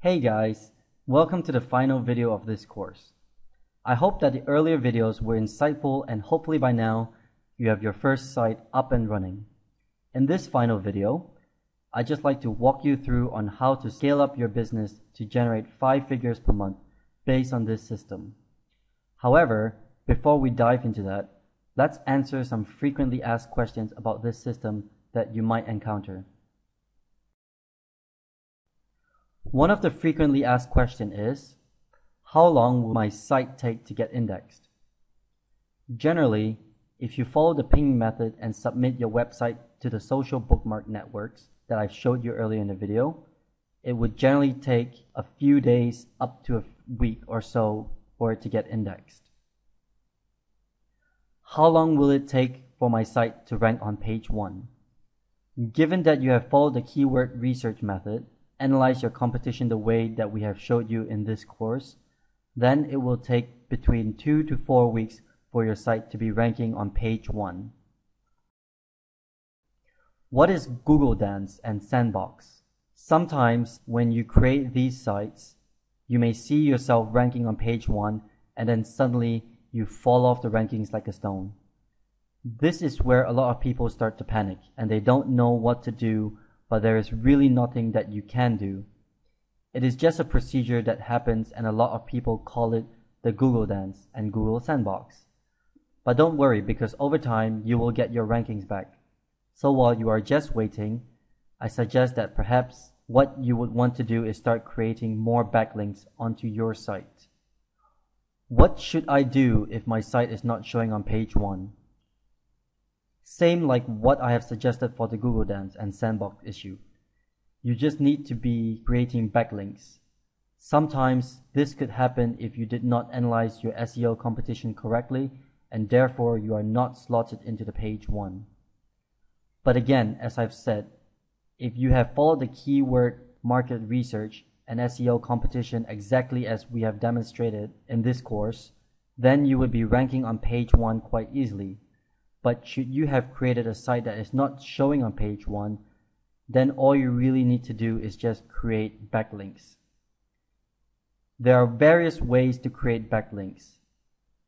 Hey guys, welcome to the final video of this course. I hope that the earlier videos were insightful and hopefully by now you have your first site up and running. In this final video, I'd just like to walk you through on how to scale up your business to generate 5 figures per month based on this system. However, before we dive into that, let's answer some frequently asked questions about this system that you might encounter. One of the frequently asked questions is, how long will my site take to get indexed? Generally, if you follow the pinging method and submit your website to the social bookmark networks that I showed you earlier in the video, it would generally take a few days up to a week or so for it to get indexed. How long will it take for my site to rank on page 1? Given that you have followed the keyword research method, analyze your competition the way that we have showed you in this course, then it will take between 2 to 4 weeks for your site to be ranking on page 1. What is Google Dance and Sandbox? Sometimes when you create these sites, you may see yourself ranking on page 1 and then suddenly you fall off the rankings like a stone. This is where a lot of people start to panic and they don't know what to do, but there is really nothing that you can do. It is just a procedure that happens and a lot of people call it the Google Dance and Google Sandbox. But don't worry, because over time you will get your rankings back. So while you are just waiting, I suggest that perhaps what you would want to do is start creating more backlinks onto your site. What should I do if my site is not showing on page 1? Same like what I have suggested for the Google Dance and Sandbox issue. You just need to be creating backlinks. Sometimes this could happen if you did not analyze your SEO competition correctly and therefore you are not slotted into the page 1. But again, as I've said, if you have followed the keyword market research and SEO competition exactly as we have demonstrated in this course, then you would be ranking on page 1 quite easily. But should you have created a site that is not showing on page 1, then all you really need to do is just create backlinks. There are various ways to create backlinks.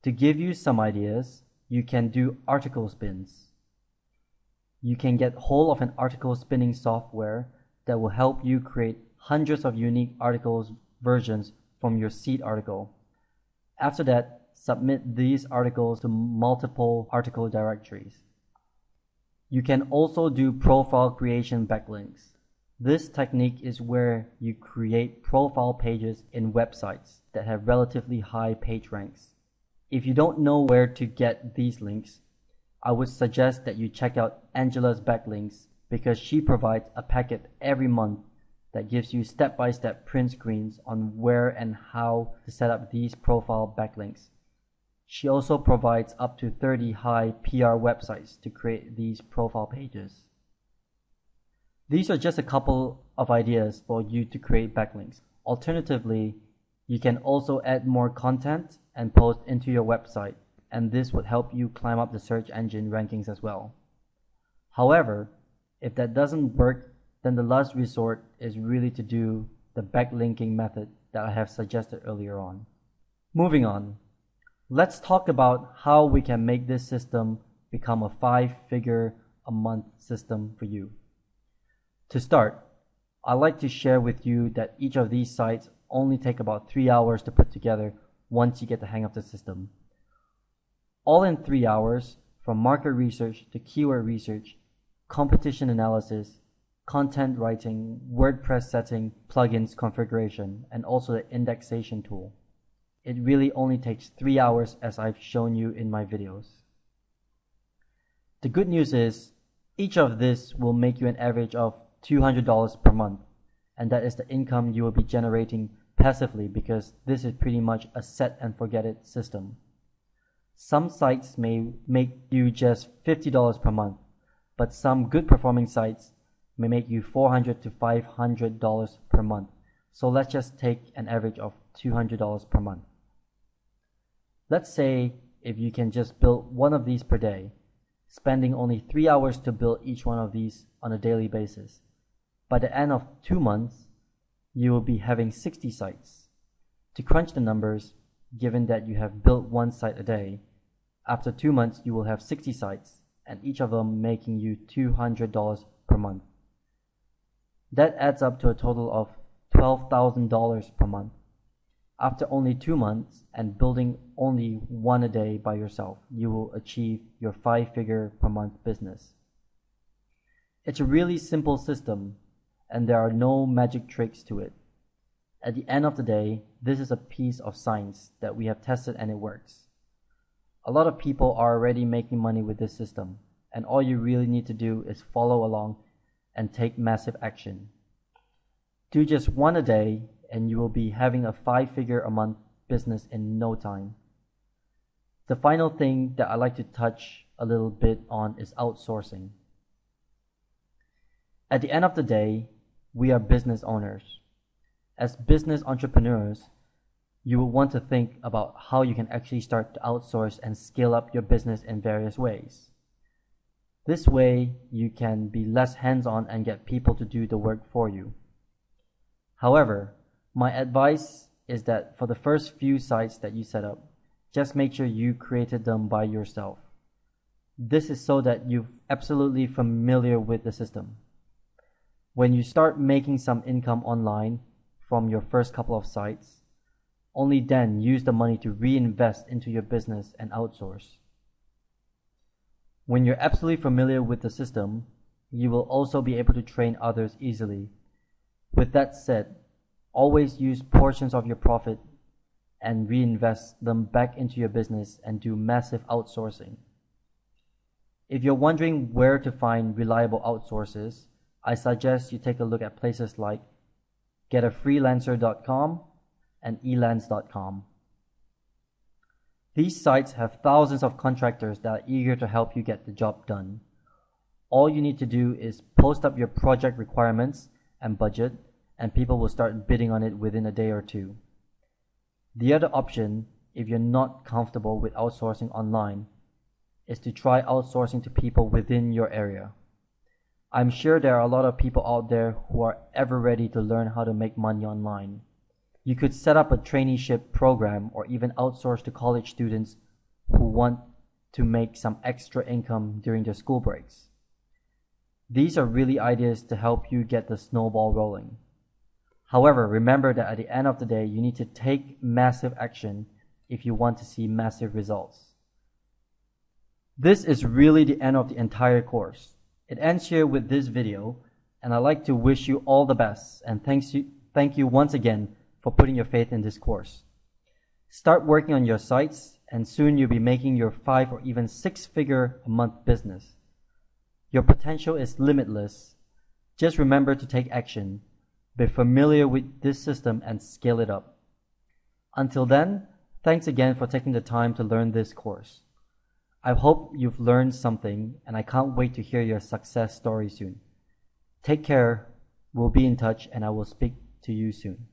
To give you some ideas, you can do article spins. You can get hold of an article spinning software that will help you create hundreds of unique articles versions from your seed article. After that, submit these articles to multiple article directories. You can also do profile creation backlinks. This technique is where you create profile pages in websites that have relatively high page ranks. If you don't know where to get these links, I would suggest that you check out Angela's Backlinks because she provides a packet every month that gives you step-by-step print screens on where and how to set up these profile backlinks. She also provides up to 30 high PR websites to create these profile pages. These are just a couple of ideas for you to create backlinks. Alternatively, you can also add more content and post into your website, and this would help you climb up the search engine rankings as well. However, if that doesn't work, then the last resort is really to do the backlinking method that I have suggested earlier on. Moving on. Let's talk about how we can make this system become a 5-figure a month system for you. To start, I'd like to share with you that each of these sites only take about 3 hours to put together once you get the hang of the system. All in 3 hours, from market research to keyword research, competition analysis, content writing, WordPress setting, plugins configuration, and also the indexation tool. It really only takes 3 hours as I've shown you in my videos. The good news is, each of this will make you an average of $200 per month, and that is the income you will be generating passively because this is pretty much a set and forget it system. Some sites may make you just $50 per month, but some good performing sites may make you $400 to $500 per month. So let's just take an average of $200 per month. Let's say if you can just build one of these per day, spending only 3 hours to build each one of these on a daily basis. By the end of 2 months, you will be having 60 sites. To crunch the numbers, given that you have built one site a day, after 2 months you will have 60 sites, and each of them making you $200 per month. That adds up to a total of $12,000 per month. After only 2 months and building only one a day by yourself, you will achieve your 5-figure per month business. It's a really simple system, and there are no magic tricks to it. At the end of the day, this is a piece of science that we have tested and it works. A lot of people are already making money with this system, and all you really need to do is follow along and take massive action. Do just one a day and you will be having a 5-figure a month business in no time. The final thing that I like to touch a little bit on is outsourcing. At the end of the day, we are business owners. As business entrepreneurs, you will want to think about how you can actually start to outsource and scale up your business in various ways. This way, you can be less hands-on and get people to do the work for you. However, my advice is that for the first few sites that you set up, just make sure you created them by yourself. This is so that you're absolutely familiar with the system. When you start making some income online from your first couple of sites, only then use the money to reinvest into your business and outsource. When you're absolutely familiar with the system, you will also be able to train others easily. With that said, always use portions of your profit and reinvest them back into your business and do massive outsourcing. If you're wondering where to find reliable outsources, I suggest you take a look at places like getafreelancer.com and elance.com. These sites have thousands of contractors that are eager to help you get the job done. All you need to do is post up your project requirements and budget, and people will start bidding on it within a day or two. The other option, if you're not comfortable with outsourcing online, is to try outsourcing to people within your area. I'm sure there are a lot of people out there who are ever ready to learn how to make money online. You could set up a traineeship program or even outsource to college students who want to make some extra income during their school breaks. These are really ideas to help you get the snowball rolling. However, remember that at the end of the day, you need to take massive action if you want to see massive results. This is really the end of the entire course. It ends here with this video, and I'd like to wish you all the best and thank you once again for putting your faith in this course. Start working on your sites, and soon you'll be making your 5 or even 6-figure a month business. Your potential is limitless. Just remember to take action, be familiar with this system, and scale it up. Until then, thanks again for taking the time to learn this course. I hope you've learned something, and I can't wait to hear your success story soon. Take care, we'll be in touch, and I will speak to you soon.